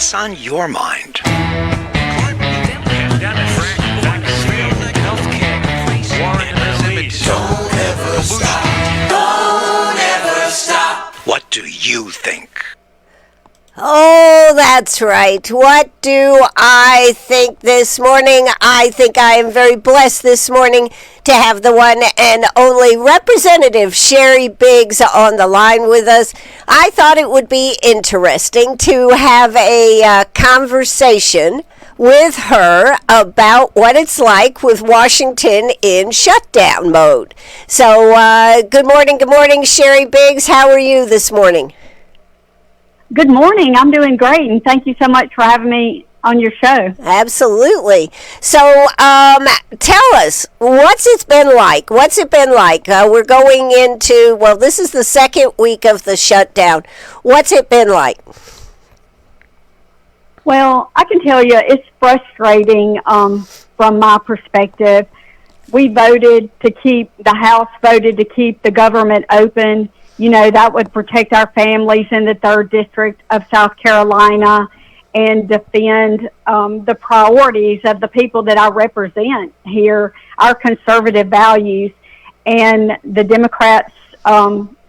What's on your mind? Don't ever stop. Don't ever stop. What do you think? Oh, that's right. What do I think this morning? I think I am very blessed this morning to have the one and only Representative Sheri Biggs on the line with us. I thought it would be interesting to have a conversation with her about what it's like with Washington in shutdown mode. So, good morning, Sheri Biggs. How are you this morning? Good morning. I'm doing great, and thank you so much for having me on your show. Absolutely. So, tell us, what's it been like? We're going into, this is the second week of the shutdown. What's it been like? Well, I can tell you it's frustrating from my perspective. The House voted to keep the government open. You know, that would protect our families in the 3rd District of South Carolina and defend the priorities of the people that I represent here, our conservative values. And the Democrats,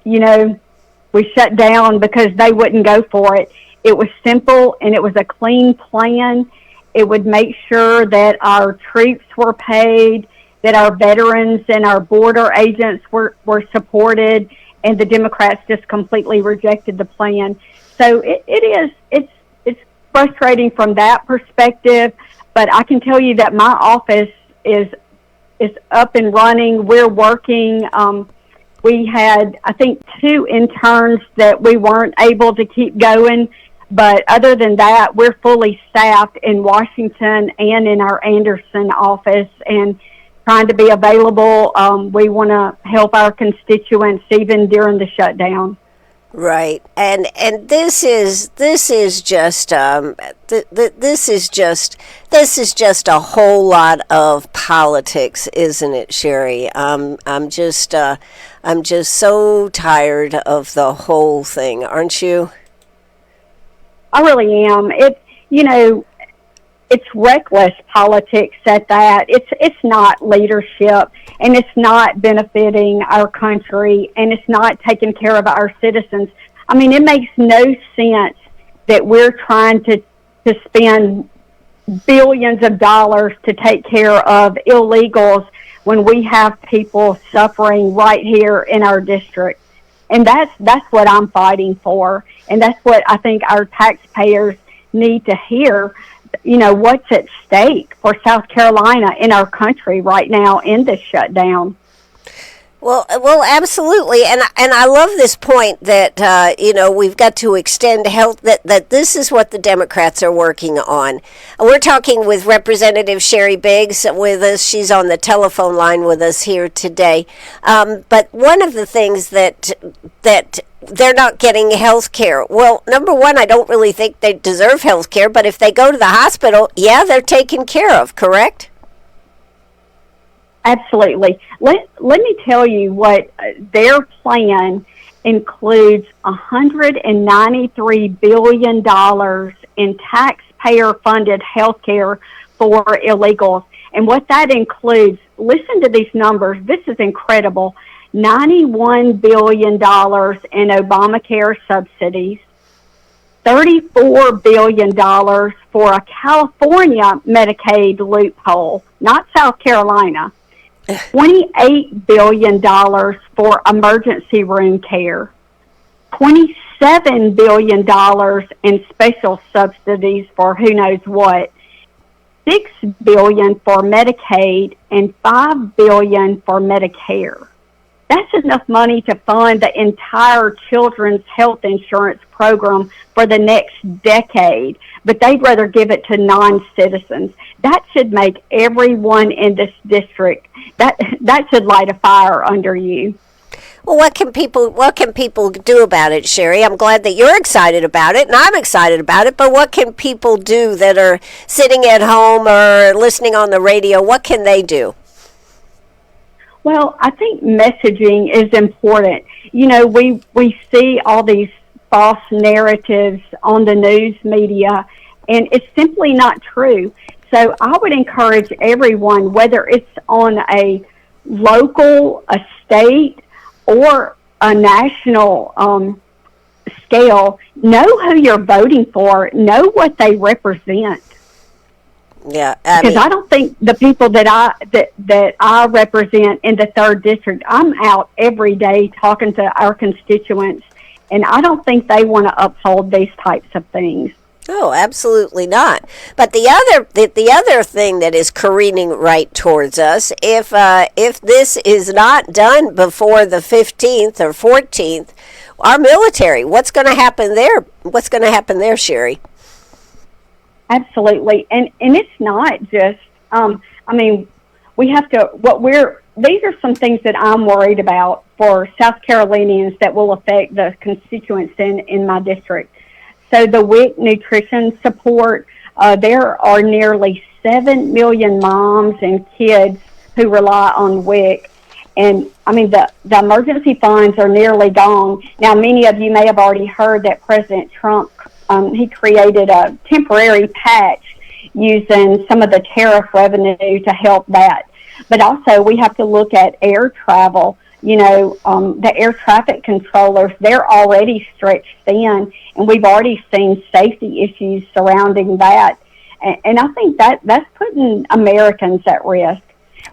we shut down because they wouldn't go for it. It was simple and it was a clean plan. It would make sure that our troops were paid, that our veterans and our border agents were supported, and the Democrats just completely rejected the plan. So it's frustrating from that perspective, but I can tell you that my office is up and running. We're working. We had, I think, 2 interns that we weren't able to keep going, but other than that, we're fully staffed in Washington and in our Anderson office and trying to be available. We want to help our constituents even during the shutdown. Right, and this is just a whole lot of politics, isn't it, Sheri? I'm just so tired of the whole thing, aren't you? I really am. It's reckless politics at that. It's not leadership, and it's not benefiting our country, and it's not taking care of our citizens. I mean, it makes no sense that we're trying to spend billions of dollars to take care of illegals when we have people suffering right here in our district. And that's what I'm fighting for, and that's what I think our taxpayers need to hear. You know, what's at stake for South Carolina in our country right now in this shutdown. Well, absolutely, and I love this point that we've got to extend health. That this is what the Democrats are working on. We're talking with Representative Sheri Biggs with us. She's on the telephone line with us here today. But one of the things that they're not getting health care. Well, number one, I don't really think they deserve health care, but if they go to the hospital, yeah, they're taken care of, correct? Absolutely. Let me tell you what their plan includes: $193 billion in taxpayer-funded health care for illegals. And what that includes, listen to these numbers, this is incredible, $91 billion in Obamacare subsidies, $34 billion for a California Medicaid loophole, not South Carolina, $28 billion for emergency room care, $27 billion in special subsidies for who knows what, $6 billion for Medicaid, and $5 billion for Medicare. That's enough money to fund the entire children's health insurance program for the next decade, but they'd rather give it to non-citizens. That should make everyone in this district, that should light a fire under you. Well, what can people do about it, Sheri? I'm glad that you're excited about it, and I'm excited about it, but what can people do that are sitting at home or listening on the radio? What can they do? Well, I think messaging is important. You know, we see all these false narratives on the news media, And it's simply not true. So I would encourage everyone, whether it's on a local, a state, or a national scale, know who you're voting for, know what they represent. Yeah, because I don't think the people that I represent in the 3rd District, I'm out every day talking to our constituents, and I don't think they want to uphold these types of things. Oh, absolutely not. But the other thing that is careening right towards us, if this is not done before the 15th or 14th, our military, what's going to happen there? What's going to happen there, Sheri? Absolutely, and it's not just. We have to. These are some things that I'm worried about for South Carolinians that will affect the constituents in my district. So the WIC nutrition support, there are nearly 7 million moms and kids who rely on WIC. And the emergency funds are nearly gone. Now, many of you may have already heard that President Trump, he created a temporary patch using some of the tariff revenue to help that. But also we have to look at air travel. The air traffic controllers, they're already stretched thin, and we've already seen safety issues surrounding that. And I think that's putting Americans at risk.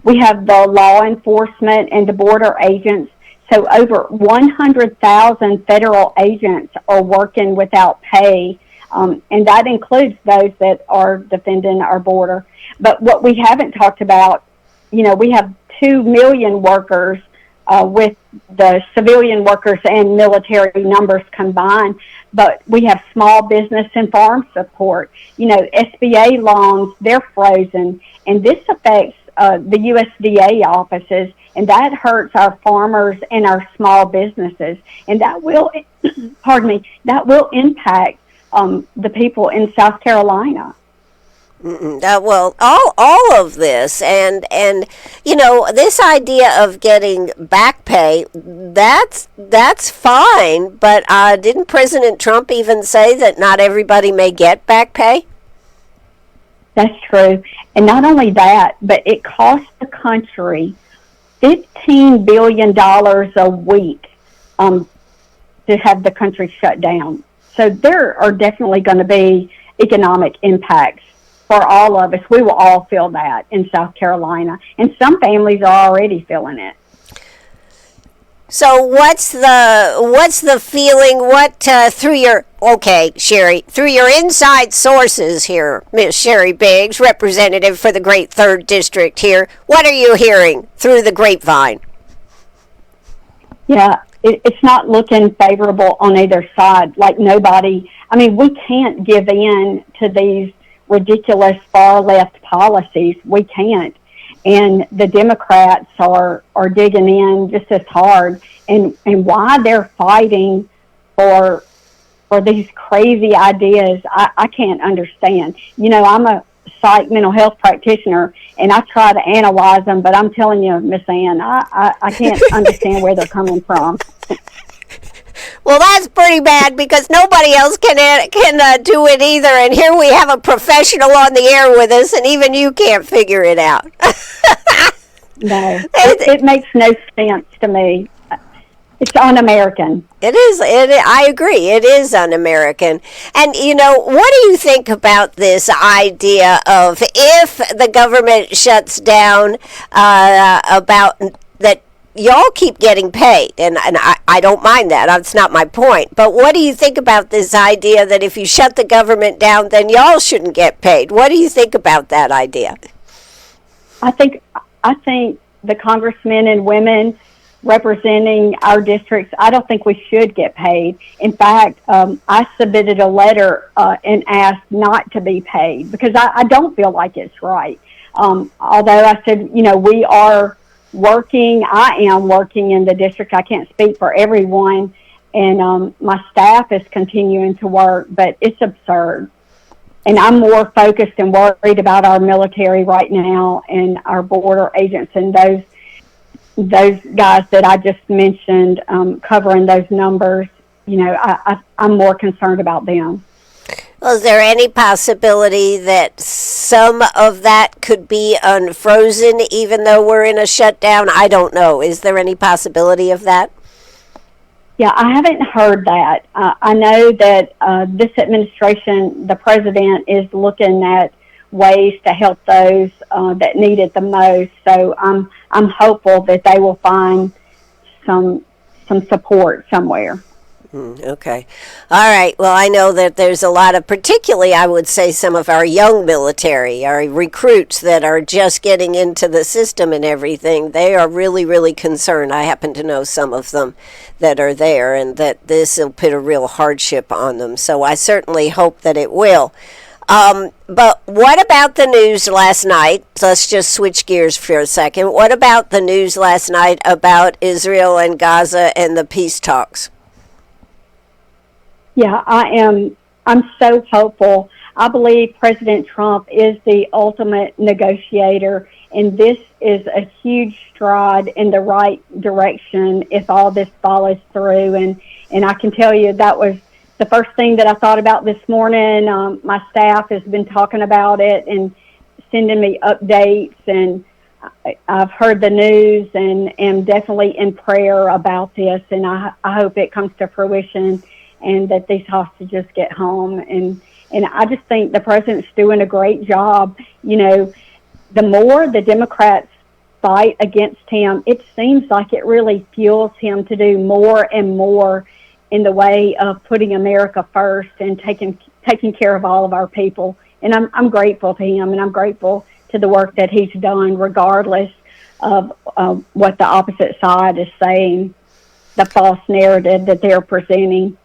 We have the law enforcement and the border agents. So over 100,000 federal agents are working without pay, and that includes those that are defending our border. But what we haven't talked about, we have 2 million workers with the civilian workers and military numbers combined, but we have small business and farm support. SBA loans, they're frozen, and this affects the USDA offices, and that hurts our farmers and our small businesses, and that will, that will impact the people in South Carolina. Well, all of this, and this idea of getting back pay, that's fine. But didn't President Trump even say that not everybody may get back pay? That's true, and not only that, but it costs the country $15 billion a week to have the country shut down. So there are definitely going to be economic impacts for all of us. We will all feel that in South Carolina, and some families are already feeling it. So what's the feeling? Sheri, through your inside sources here, Miss Sheri Biggs, representative for the great 3rd District here, what are you hearing through the grapevine? Yeah, it's not looking favorable on either side. Like we can't give in to these ridiculous far left policies. We can't. And the Democrats are digging in just as hard. And why they're fighting for these crazy ideas, I can't understand. I'm a psych mental health practitioner, and I try to analyze them, but I'm telling you, Miss Ann, I can't understand where they're coming from. Well, that's pretty bad because nobody else can do it either. And here we have a professional on the air with us, and even you can't figure it out. No, it makes no sense to me. It's un-American. It is. I agree. It is un-American. And, what do you think about this idea of if the government shuts down about that y'all keep getting paid? And I don't mind that. That's not my point. But what do you think about this idea that if you shut the government down, then y'all shouldn't get paid? What do you think about that idea? I think the congressmen and women representing our districts, I don't think we should get paid. In fact, I submitted a letter and asked not to be paid because I don't feel like it's right. Although I said, we are working, I am working in the district. I can't speak for everyone, and my staff is continuing to work, but it's absurd. And I'm more focused and worried about our military right now and our border agents and those guys that I just mentioned, covering those numbers. I'm more concerned about them. Well, is there any possibility that some of that could be unfrozen even though we're in a shutdown? I don't know. Is there any possibility of that? Yeah, I haven't heard that. I know that this administration, the president, is looking at ways to help those that need it the most. So I'm hopeful that they will find some support somewhere. Okay. All right. Well, I know that there's a lot of, particularly, I would say, some of our young military, our recruits that are just getting into the system and everything. They are really, really concerned. I happen to know some of them that are there, and that this will put a real hardship on them. So I certainly hope that it will. But what about the news last night? Let's just switch gears for a second. What about the news last night about Israel and Gaza and the peace talks? Yeah, I'm so hopeful. I believe President Trump is the ultimate negotiator, and this is a huge stride in the right direction if all this follows through. And I can tell you that was the first thing that I thought about this morning. My staff has been talking about it and sending me updates, and I've heard the news and am definitely in prayer about this, and I hope it comes to fruition and that these hostages get home. And I just think the president's doing a great job. You know, the more the Democrats fight against him, it seems like it really fuels him to do more and more in the way of putting America first and taking care of all of our people. And I'm grateful to him, and I'm grateful to the work that he's done, regardless of what the opposite side is saying, the false narrative that they're presenting.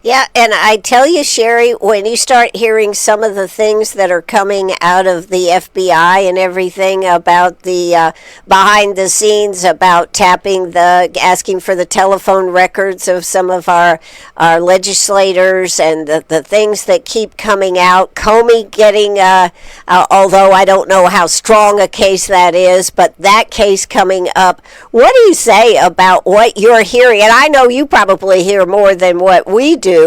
Yeah, and I tell you, Sheri, when you start hearing some of the things that are coming out of the FBI and everything about the behind the scenes, about asking for the telephone records of some of our legislators, and the things that keep coming out, Comey getting, although I don't know how strong a case that is, but that case coming up, what do you say about what you're hearing? And I know you probably hear more than what we do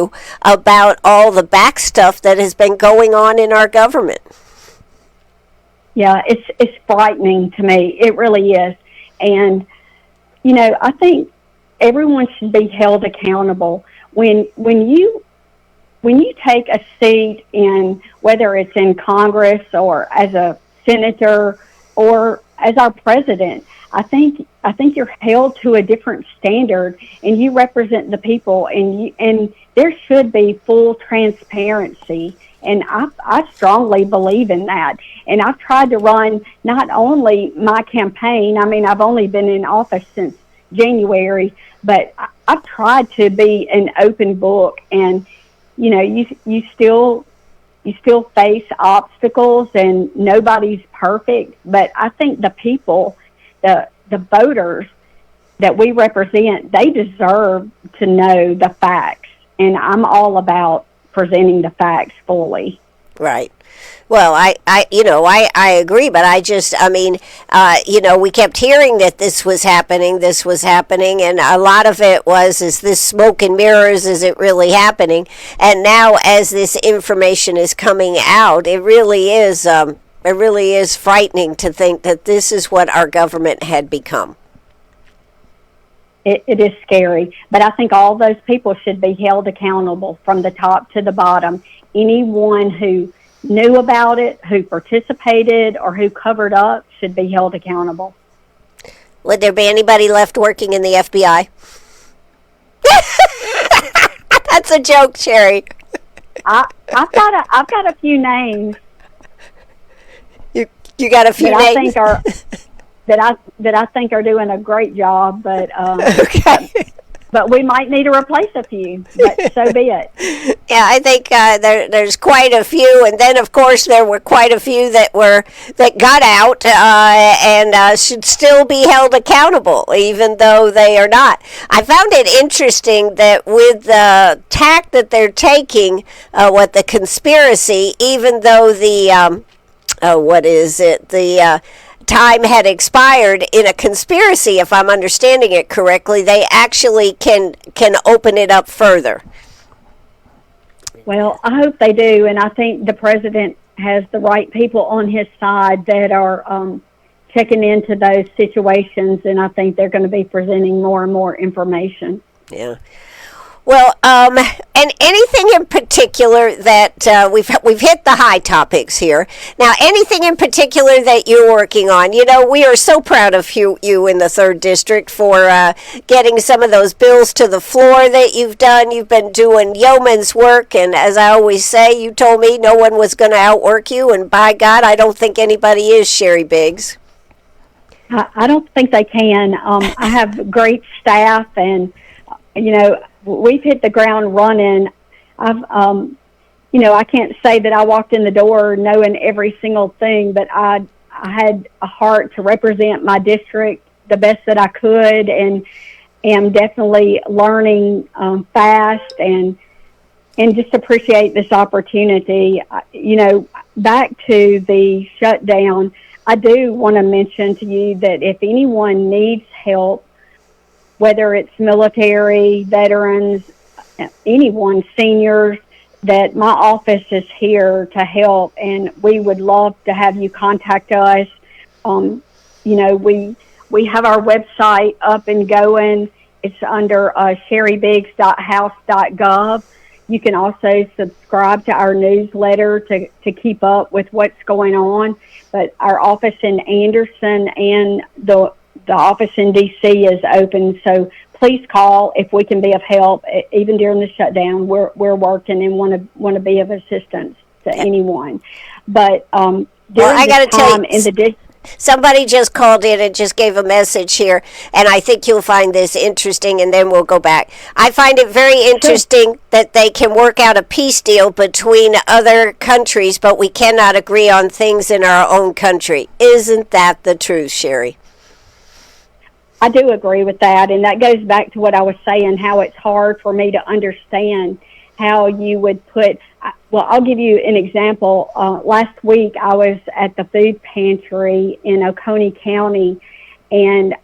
about all the back stuff that has been going on in our government. Yeah, it's frightening to me. It really is. And, you know, I think everyone should be held accountable. When you take a seat in, whether it's in Congress or as a senator or as our president, I think you're held to a different standard, and you represent the people, and there should be full transparency. And I strongly believe in that. And I've tried to run not only my campaign, I mean, I've only been in office since January, but I've tried to be an open book. And, you know, you still face obstacles, and nobody's perfect. But I think the people, the voters that we represent, they deserve to know the facts. And I'm all about presenting the facts fully. Right. Well, I agree, but we kept hearing that this was happening, and a lot of it was, is this smoke and mirrors, is it really happening? And now, as this information is coming out, it really is frightening to think that this is what our government had become. It is scary, but I think all those people should be held accountable from the top to the bottom. Anyone who knew about it, who participated, or who covered up should be held accountable. Would there be anybody left working in the FBI? That's a joke, Sheri. I've got a few names. You got a few names that I think are doing a great job, but okay. But we might need to replace a few, but so be it. Yeah, I think there's quite a few, and then of course there were quite a few that got out and should still be held accountable, even though they are not. I found it interesting that with the tack that they're taking, with the conspiracy, even though the time had expired in a conspiracy, if I'm understanding it correctly, they actually can open it up further. Well, I hope they do, and I think the president has the right people on his side that are checking into those situations, and I think they're going to be presenting more and more information. Yeah. Well, and anything in particular that we've hit the high topics here. Now, anything in particular that you're working on? You know, we are so proud of you in the 3rd District for getting some of those bills to the floor that you've done. You've been doing yeoman's work, and as I always say, you told me no one was going to outwork you, and by God, I don't think anybody is, Sheri Biggs. I don't think they can. I have great staff, and you know, we've hit the ground running. I've, I can't say that I walked in the door knowing every single thing, but I had a heart to represent my district the best that I could, and am definitely learning fast, and just appreciate this opportunity. You know, back to the shutdown, I do want to mention to you that if anyone needs help, whether it's military, veterans, anyone, seniors, that my office is here to help, and we would love to have you contact us. You know, we have our website up and going. It's under sheribiggs.house.gov. You can also subscribe to our newsletter to keep up with what's going on. But our office in Anderson and the office in D.C. is open, so please call if we can be of help. Even during the shutdown, we're working and want to be of assistance to anyone. But I got to tell you, somebody just called in and just gave a message here, and I think you'll find this interesting, and then we'll go back. I find it very interesting that they can work out a peace deal between other countries, but we cannot agree on things in our own country. Isn't that the truth, Sheri? I do agree with that, and that goes back to what I was saying, how it's hard for me to understand how you would put. Well, I'll give you an example. Last week, I was at the food pantry in Oconee County, and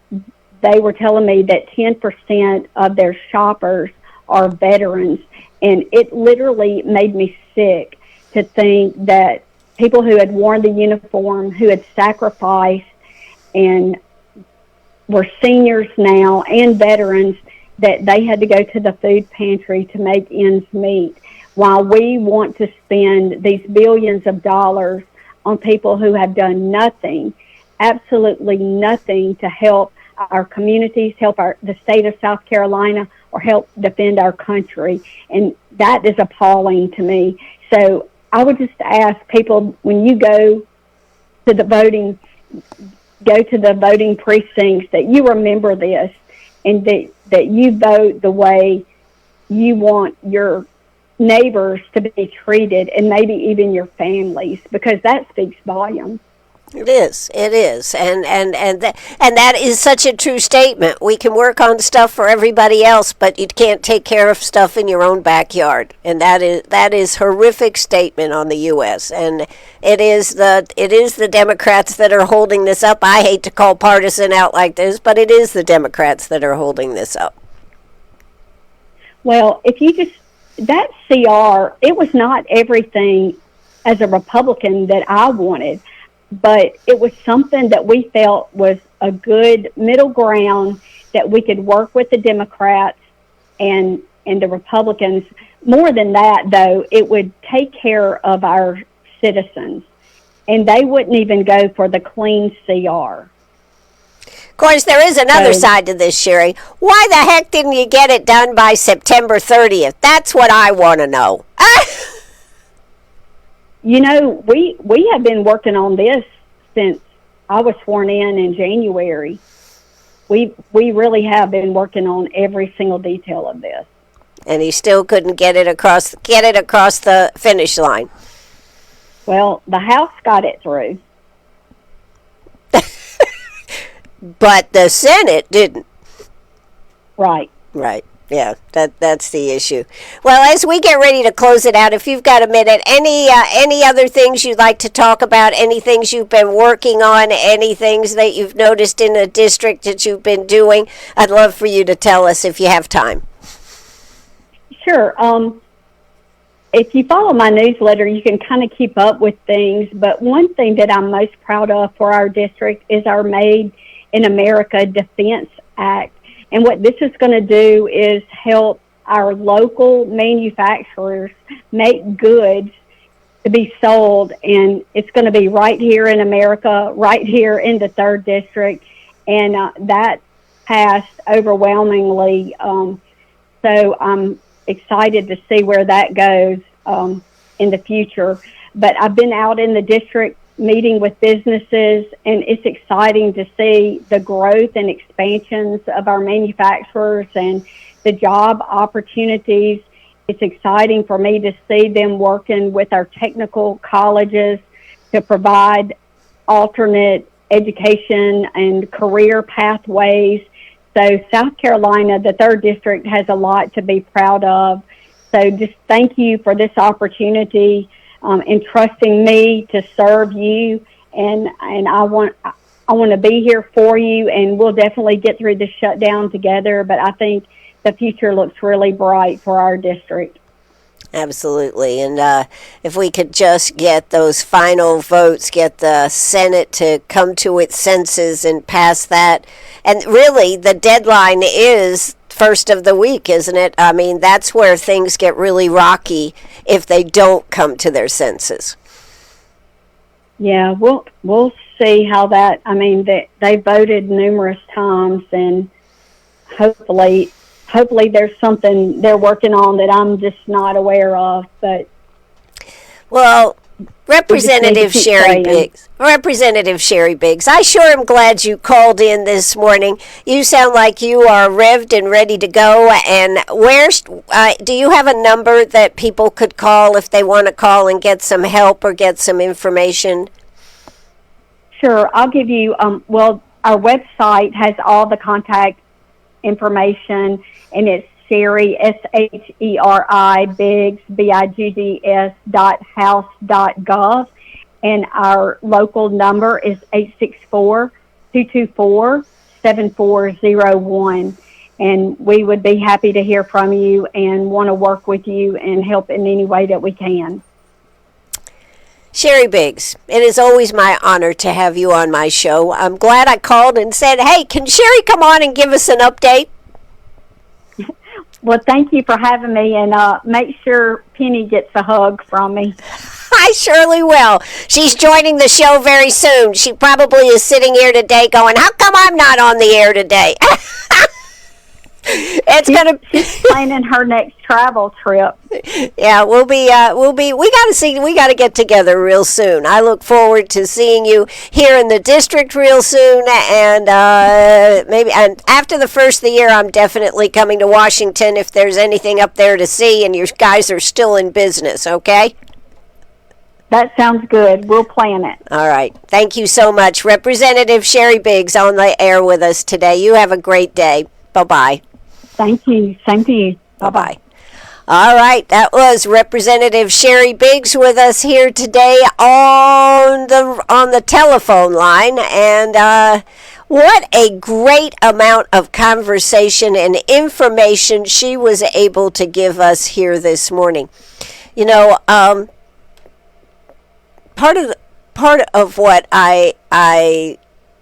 they were telling me that 10% of their shoppers are veterans, and it literally made me sick to think that people who had worn the uniform, who had sacrificed, and were seniors now and veterans, that they had to go to the food pantry to make ends meet, while we want to spend these billions of dollars on people who have done nothing, absolutely nothing, to help our communities, help the state of South Carolina, or help defend our country. And that is appalling to me. So I would just ask people, when you go to the voting precincts, that you remember this, and that you vote the way you want your neighbors to be treated, and maybe even your families, because that speaks volumes. It is, and that is such a true statement. We can work on stuff for everybody else, but you can't take care of stuff in your own backyard, and that is horrific statement on the U.S. And it is the Democrats that are holding this up. I hate to call partisan out like this, but it is the Democrats that are holding this up. Well, if you just that CR, it was not everything as a Republican that I wanted, but it was something that we felt was a good middle ground, that we could work with the Democrats and the Republicans. More than that, though, it would take care of our citizens, and they wouldn't even go for the clean CR. Of course, there is another side to this, Sheri. Why the heck didn't you get it done by September 30th? That's what I want to know. You know, we have been working on this since I was sworn in January. We really have been working on every single detail of this. And he still couldn't get it across the finish line. Well, the House got it through. But the Senate didn't. Right. Yeah, that's the issue. Well, as we get ready to close it out, if you've got a minute, any other things you'd like to talk about, any things you've been working on, any things that you've noticed in the district that you've been doing, I'd love for you to tell us if you have time. Sure. if you follow my newsletter, you can kind of keep up with things. But one thing that I'm most proud of for our district is our Made in America Defense Act. And what this is going to do is help our local manufacturers make goods to be sold. And it's going to be right here in America, right here in the 3rd District. And that passed overwhelmingly. So I'm excited to see where that goes in the future. But I've been out in the district meeting with businesses, and it's exciting to see the growth and expansions of our manufacturers and the job opportunities. It's exciting for me to see them working with our technical colleges to provide alternate education and career pathways. So South Carolina, the 3rd District, has a lot to be proud of. So just thank you for this opportunity, entrusting me to serve you. And I want to be here for you, and we'll definitely get through the shutdown together. But I think the future looks really bright for our district. Absolutely. And if we could just get those final votes, get the Senate to come to its senses and pass that. And really, the deadline is first of the week, isn't it? I mean, that's where things get really rocky if they don't come to their senses. Yeah, we'll see how that. I mean, they voted numerous times, and hopefully there's something they're working on that I'm just not aware of. But well, Representative Sheri Biggs, I sure am glad you called in this morning. You sound like you are revved and ready to go. And do you have a number that people could call if they want to call and get some help or get some information? Sure, I'll give you. Well, our website has all the contact information, and it's Sheri, Sheri, Biggs, BIGGS.house.gov. And our local number is 864-224-7401. And we would be happy to hear from you and want to work with you and help in any way that we can. Sheri Biggs, it is always my honor to have you on my show. I'm glad I called and said, hey, can Sheri come on and give us an update? Well, thank you for having me, and make sure Penny gets a hug from me. I surely will. She's joining the show very soon. She probably is sitting here today going, how come I'm not on the air today? She's planning her next travel trip. Yeah, we got to get together real soon. I look forward to seeing you here in the district real soon, and maybe after the first of the year, I'm definitely coming to Washington if there's anything up there to see and you guys are still in business, okay? That sounds good. We'll plan it. All right. Thank you so much. Representative Sheri Biggs on the air with us today. You have a great day. Bye-bye. Thank you. Same to you. Bye-bye. All right, that was Representative Sheri Biggs with us here today on the telephone line, and what a great amount of conversation and information she was able to give us here this morning. You know, part of what I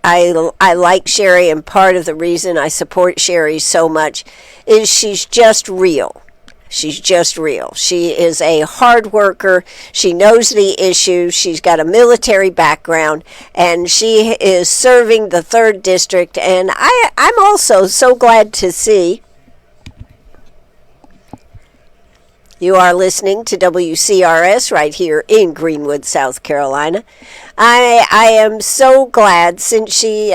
like Sheri, and part of the reason I support Sheri so much is she's just real. She's just real. She is a hard worker. She knows the issues. She's got a military background, and she is serving the 3rd District. And I'm also so glad to see you are listening to WCRS right here in Greenwood, South Carolina. I am so glad since she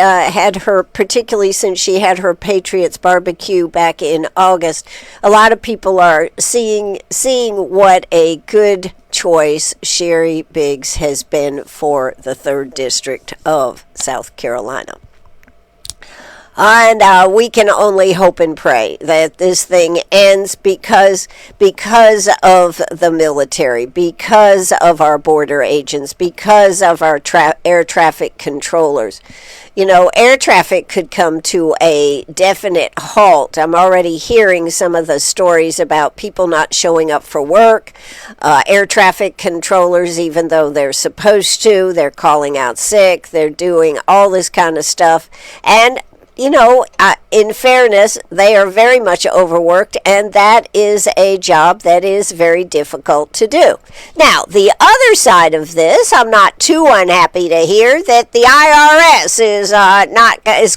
particularly since she had her Patriots barbecue back in August. A lot of people are seeing what a good choice Sheri Biggs has been for the 3rd District of South Carolina. And we can only hope and pray that this thing ends because of the military, because of our border agents, because of our air traffic controllers. You know, air traffic could come to a definite halt. I'm already hearing some of the stories about people not showing up for work. Air traffic controllers, even though they're supposed to, they're calling out sick. They're doing all this kind of stuff. And you know, in fairness, they are very much overworked, and that is a job that is very difficult to do. Now, the other side of this, I'm not too unhappy to hear that the IRS is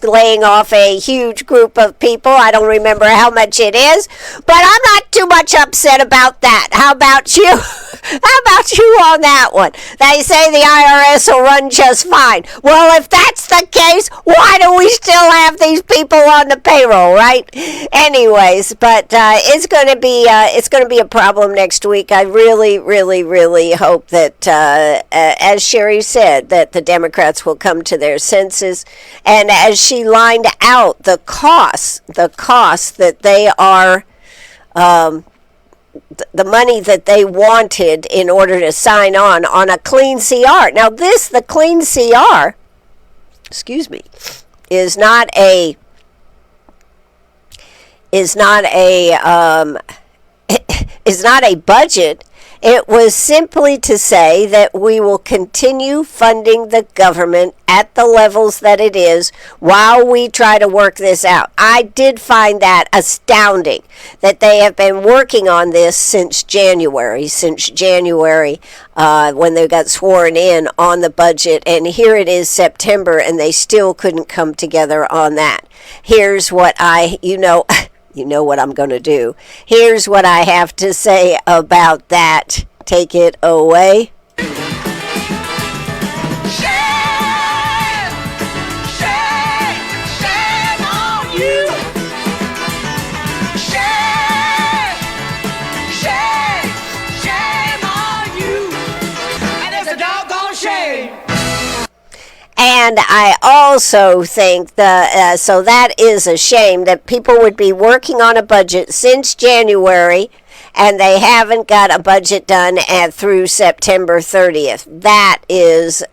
laying off a huge group of people. I don't remember how much it is, but I'm not too much upset about that. How about you? How about you on that one? They say the IRS will run just fine. Well, if that's the case, why do we still have these people on the payroll, right? Anyways, but it's going to be a problem next week. I really, really, really hope that, as Sheri said, that the Democrats will come to their senses. And as she lined out the costs that they are, the money that they wanted in order to sign on a clean CR. Now, the clean CR, is not a budget. It was simply to say that we will continue funding the government at the levels that it is while we try to work this out. I did find that astounding that they have been working on this since January, when they got sworn in on the budget, and here it is September and they still couldn't come together on that. Here's what you know what I'm going to do. Here's what I have to say about that. Take it away. Shame on you. Shame on you. And it's a doggone shame. And I also think so that is a shame that people would be working on a budget since January and they haven't got a budget done through September 30th. That is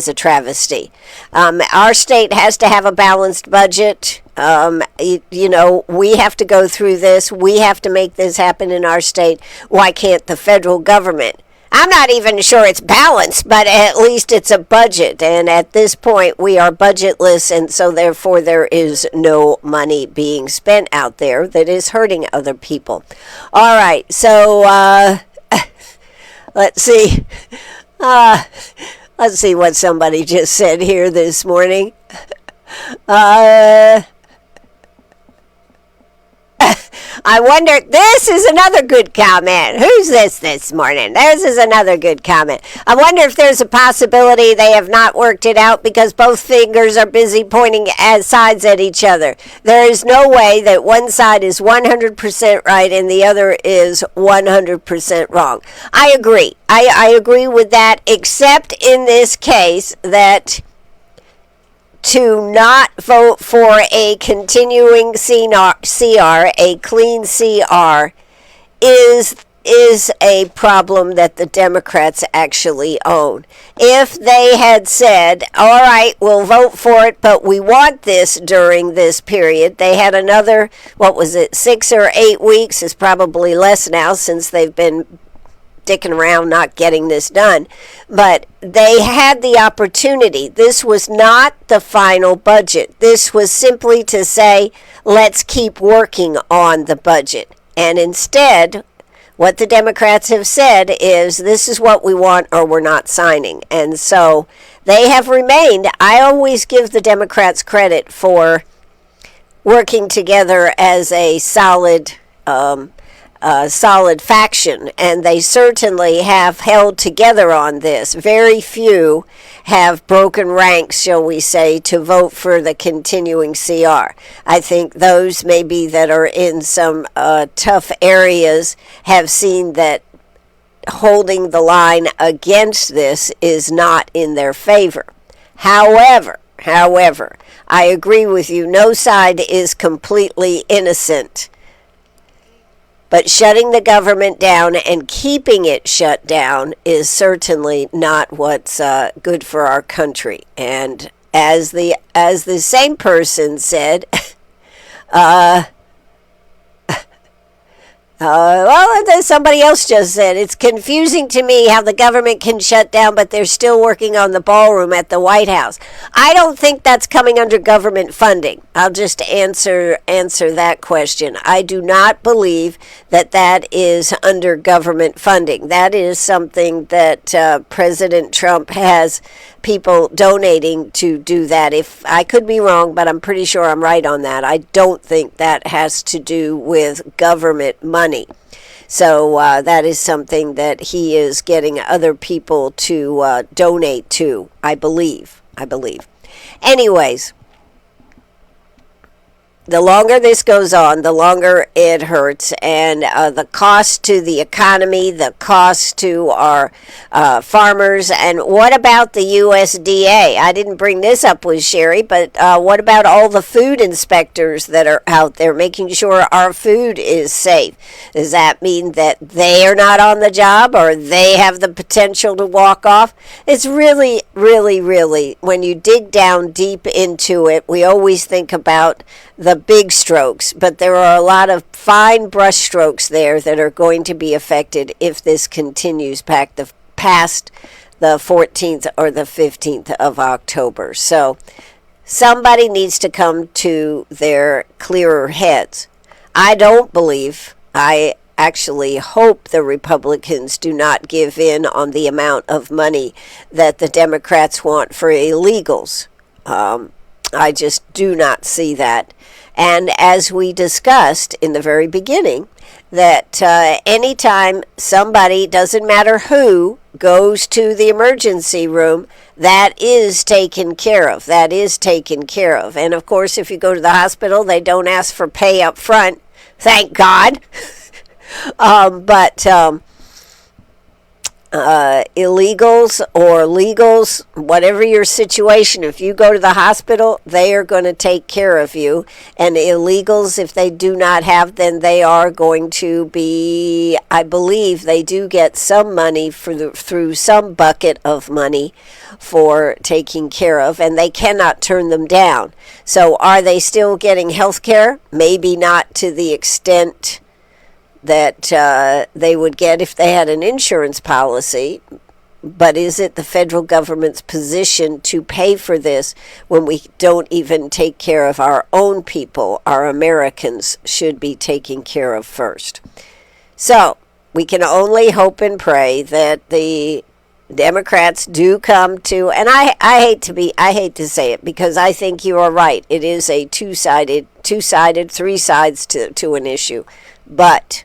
a travesty. Our state has to have a balanced budget. We have to go through this. We have to make this happen in our state. Why can't the federal government? I'm not even sure it's balanced, but at least it's a budget. And at this point, we are budgetless, and so therefore there is no money being spent out there that is hurting other people. All right, so let's see. Let's see what somebody just said here this morning. I wonder, this is another good comment. Who's this morning? This is another good comment. I wonder if there's a possibility they have not worked it out because both fingers are busy pointing sides at each other. There is no way that one side is 100% right and the other is 100% wrong. I agree. I agree with that, except in this case that to not vote for a continuing CR, a clean CR, is a problem that the Democrats actually own. If they had said, all right, we'll vote for it, but we want this during this period, they had another, 6 or 8 weeks, is probably less now since they've been dicking around not getting this done, but they had the opportunity. This was not the final budget. This was simply to say, let's keep working on the budget. And instead, what the Democrats have said is, this is what we want or we're not signing. And so they have remained. I always give the Democrats credit for working together as a solid faction, and they certainly have held together on this. Very few have broken ranks, shall we say, to vote for the continuing CR. I think those maybe that are in some tough areas have seen that holding the line against this is not in their favor. However, I agree with you. No side is completely innocent. But shutting the government down and keeping it shut down is certainly not what's good for our country. And as the same person said, somebody else just said, it's confusing to me how the government can shut down, but they're still working on the ballroom at the White House. I don't think that's coming under government funding. I'll just answer that question. I do not believe that is under government funding. That is something that President Trump has people donating to do that. If I could be wrong, but I'm pretty sure I'm right on that. I don't think that has to do with government money. So that is something that he is getting other people to donate to, I believe. Anyways, the longer this goes on, the longer it hurts, and the cost to the economy, the cost to our farmers, and what about the USDA? I didn't bring this up with Sheri, but what about all the food inspectors that are out there making sure our food is safe? Does that mean that they are not on the job, or they have the potential to walk off? It's really, really, really, when you dig down deep into it, we always think about the big strokes, but there are a lot of fine brush strokes there that are going to be affected if this continues past the 14th or the 15th of October. So somebody needs to come to their clearer heads. I actually hope the Republicans do not give in on the amount of money that the Democrats want for illegals. I just do not see that. And as we discussed in the very beginning, that anytime somebody, doesn't matter who, goes to the emergency room, that is taken care of. And of course, if you go to the hospital, they don't ask for pay up front. Thank God. But illegals or legals, whatever your situation, if you go to the hospital, they are going to take care of you. And illegals, if they do not have, then they are going to be, I believe they do get some money through some bucket of money for taking care of, and they cannot turn them down. So are they still getting health care? Maybe not to the extent that they would get if they had an insurance policy. But is it the federal government's position to pay for this when we don't even take care of our own people? Our Americans should be taken care of first. So we can only hope and pray that the Democrats do come to, and I hate to say it, because I think you are right. It is a two-sided, three sides to an issue. But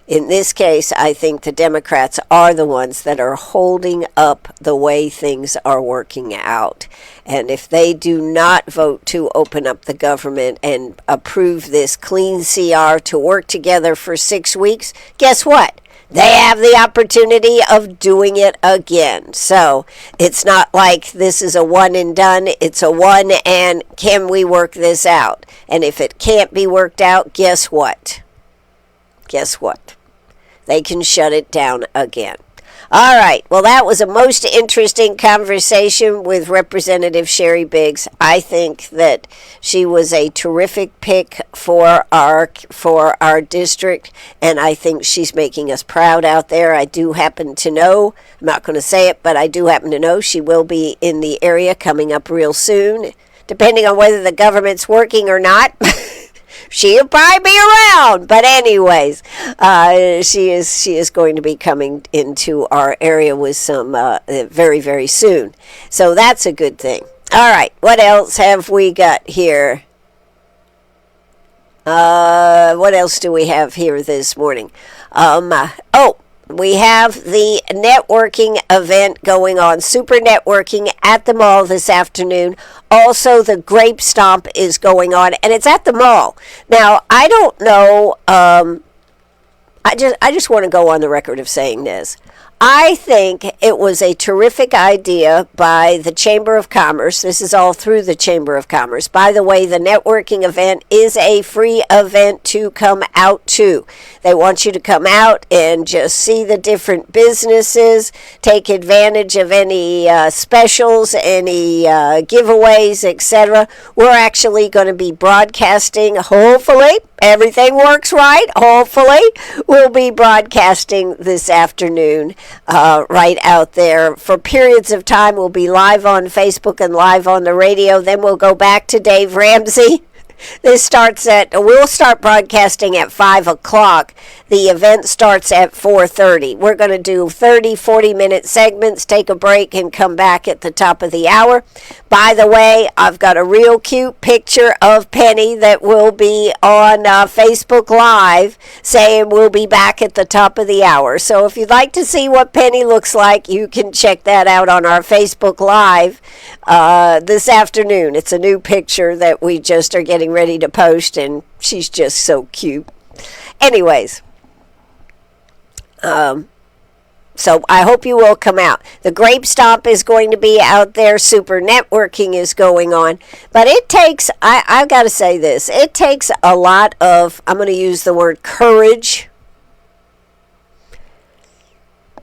in this case, I think the Democrats are the ones that are holding up the way things are working out. And if they do not vote to open up the government and approve this clean CR to work together for 6 weeks, guess what? They have the opportunity of doing it again. So it's not like this is a one and done. It's a one and can we work this out? And if it can't be worked out, guess what? They can shut it down again. All right. Well, that was a most interesting conversation with Representative Sheri Biggs. I think that she was a terrific pick for our district, and I think she's making us proud out there. I do happen to know, I'm not going to say it, but I do happen to know she will be in the area coming up real soon, depending on whether the government's working or not. She'll probably be around, but anyways, she is going to be coming into our area with some very, very soon. So that's a good thing. All right, what else have we got here? What else do we have here this morning? We have the networking event going on, Super Networking at the mall this afternoon. Also, the Grape Stomp is going on, and it's at the mall. Now, I don't know, I just want to go on the record of saying this. I think it was a terrific idea by the Chamber of Commerce. This is all through the Chamber of Commerce. By the way, the networking event is a free event to come out to. They want you to come out and just see the different businesses, take advantage of any specials, any giveaways, etc. We're actually going to be broadcasting, hopefully, everything works right. Hopefully, we'll be broadcasting this afternoon right out there. For periods of time, we'll be live on Facebook and live on the radio. Then we'll go back to Dave Ramsey. We'll start broadcasting at 5 o'clock. The event starts at 4:30. We're going to do 30, 40-minute segments, take a break, and come back at the top of the hour. By the way, I've got a real cute picture of Penny that will be on Facebook Live saying we'll be back at the top of the hour. So if you'd like to see what Penny looks like, you can check that out on our Facebook Live this afternoon. It's a new picture that we just are getting ready to post, and she's just so cute. Anyways, so I hope you will come out. The Grape Stomp is going to be out there. Super networking is going on. But it takes, I've got to say this, it takes a lot of, I'm going to use the word courage,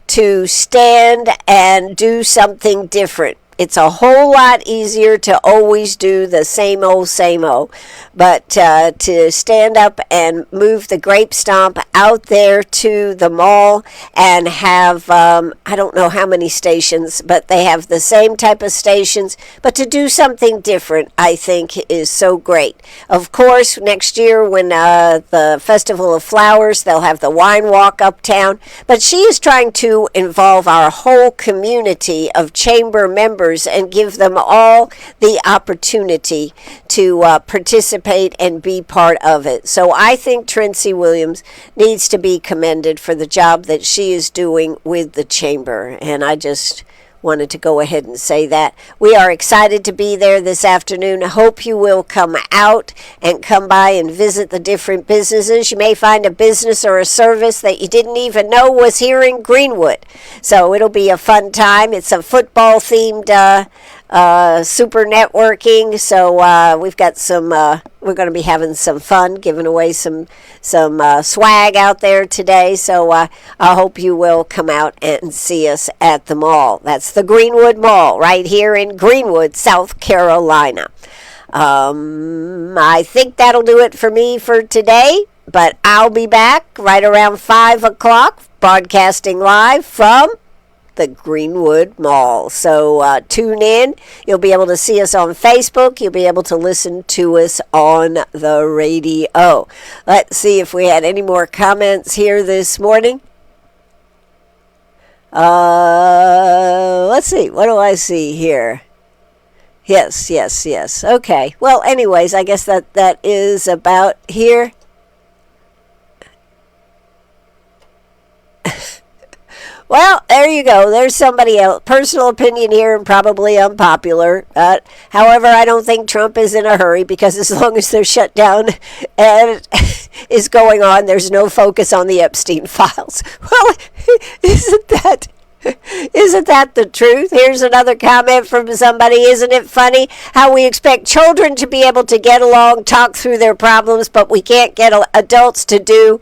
to stand and do something different. It's a whole lot easier to always do the same old, but to stand up and move the Grape Stomp out there to the mall and have, I don't know how many stations, but they have the same type of stations, but to do something different, I think, is so great. Of course, next year when the Festival of Flowers, they'll have the wine walk uptown, but she is trying to involve our whole community of chamber members and give them all the opportunity to participate and be part of it. So I think Tracy Williams needs to be commended for the job that she is doing with the chamber. And I just wanted to go ahead and say that. We are excited to be there this afternoon. I hope you will come out and come by and visit the different businesses. You may find a business or a service that you didn't even know was here in Greenwood. So it'll be a fun time. It's a football themed super networking. So we've got some, we're going to be having some fun, giving away some swag out there today. So I hope you will come out and see us at the mall. That's the Greenwood Mall right here in Greenwood, South Carolina. I think that'll do it for me for today, but I'll be back right around 5 o'clock broadcasting live from the Greenwood Mall. So tune in. You'll be able to see us on Facebook. You'll be able to listen to us on the radio. Let's see if we had any more comments here this morning. Let's see. What do I see here? Yes. Okay. Well, anyways, I guess that is about here. Well, there you go. There's somebody else. Personal opinion here and probably unpopular. However, I don't think Trump is in a hurry because as long as they're shut down and is going on, there's no focus on the Epstein files. Well, isn't that the truth? Here's another comment from somebody. Isn't it funny how we expect children to be able to get along, talk through their problems, but we can't get adults to do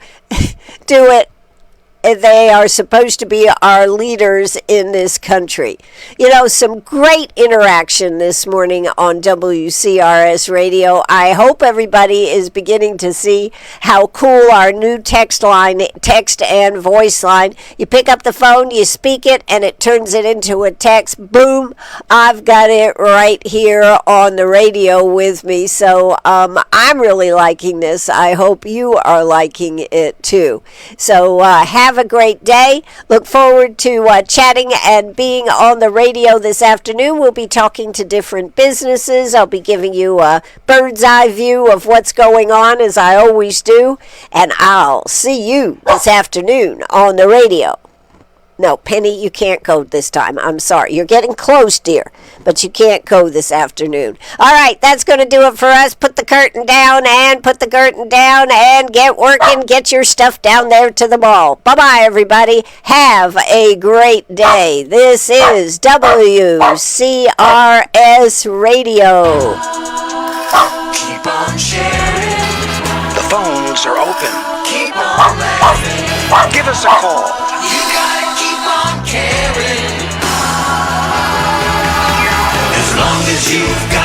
it? They are supposed to be our leaders in this country. You know, some great interaction this morning on WCRS radio. I hope everybody is beginning to see how cool our new text and voice line. You pick up the phone, you speak it, and it turns it into a text. Boom, I've got it right here on the radio with me. So I'm really liking this. I hope you are liking it too. So have a great day. Look forward to chatting and being on the radio this afternoon. We'll be talking to different businesses. I'll be giving you a bird's eye view of what's going on, as I always do. And I'll see you this afternoon on the radio. No, Penny, you can't code this time. I'm sorry. You're getting close, dear, but you can't code this afternoon. All right, that's going to do it for us. Put the curtain down and put the curtain down and get working. Get your stuff down there to the mall. Bye-bye, everybody. Have a great day. This is WCRS Radio. Keep on sharing. The phones are open. Keep on laughing. Give us a call. You gotta keep on caring. As long as you've got